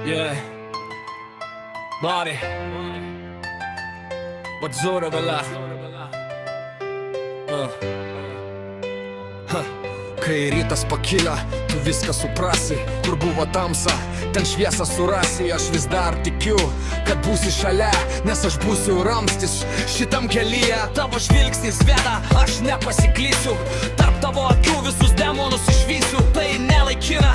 Yeah. Bari Bazzura bella Kai rytas pakyla, tu viską suprasi. Kur buvo tamsa, ten šviesą surasi. Aš vis dar tikiu, kad būsi šalia, nes aš būsiu ramstis šitam kelyje. Tavo žvilgsnis veda, aš nepasiklysiu. Tarp tavo akių visus demonus išvysiu. Tai nelaikina,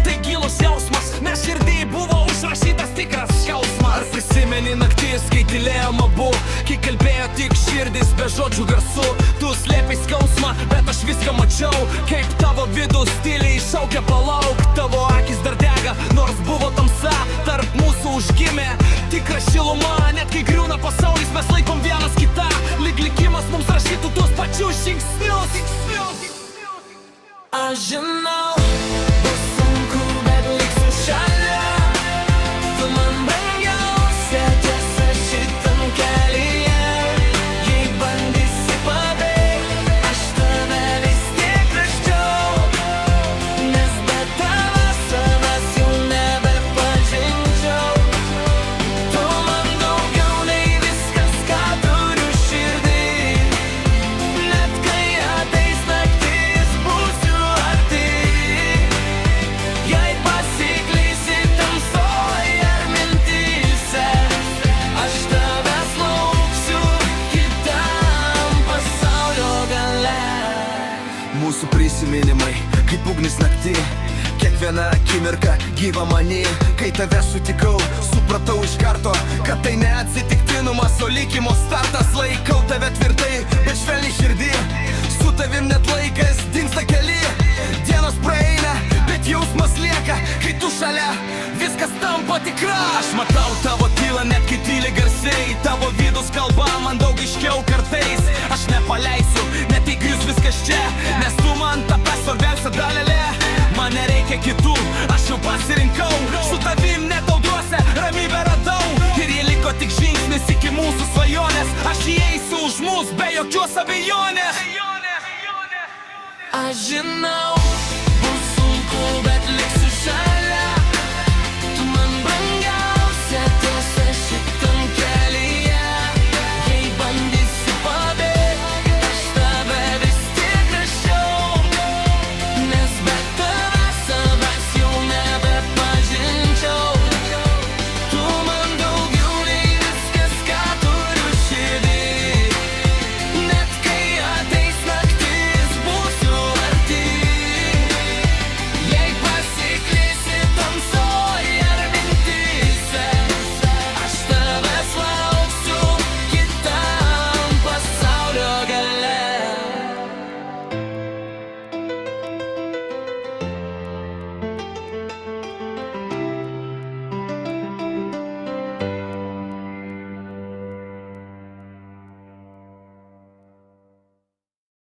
tai gilus jausmas, nes širdį buvo užrašytas tikras skausmas. Ar prisimeni naktis, kai tylėjom abu, kai kalbėjo tik širdis be žodžių garsų. Tu slėpei skausmą, bet aš viską mačiau. Kaip tavo vidus tyliai šaukia palauk. Tavo akis dar dega, nors buvo tamsa. Tarp mūsų užgimė tikra šiluma. Net kai griūna pasaulis, mes laikom vienas kitą. Lyg likimas mums rašytų tuos pačius žingsnius. Aš žinau, bus sunku, bet liksiu šalia. Tu man brangiausia tiesa šitam kelyje. Jei bandysi pabėgt, aš tave vis tiek raščiau, nes be tavęs savęs jau nebepažinčiau. Tu man daugiau nei viskas, ką turiu širdį. Net kai ateis naktis, būsiu arti. Jei pasiklysi tamsoje ar mintyse, aš tavęs lauksiu kitam pasaulio gale. Mūsų prisiminimai kaip ugnis naktį. Kiekviena akimirka gyva many. Kai tave sutikau, supratau iš karto, kad tai ne atsitiktinumas, o likimo startas. Laikau tave tvirtai, bet švelniai širdį. Su tavim net laikas dingsta keli. Dienos praeina, bet jausmas lieka. Kai tu šalia, viskas tampa tikra. Aš matau tavo tylą, net kai tyli garsiai. Tavo vidus kalba man daug aiškiau kartais. Aš nepaleisiu, net jei grius viskas čia, nes tu man tapa svarbiausia dalelė. Man nereikia kitų, aš jau pasirinkau. Su tavim netauduose ramybę radau. Ir jei liko tik žingsnis iki mūsų svajonės, aš įeisiu už mus be jokios abejonės. Aš žinau,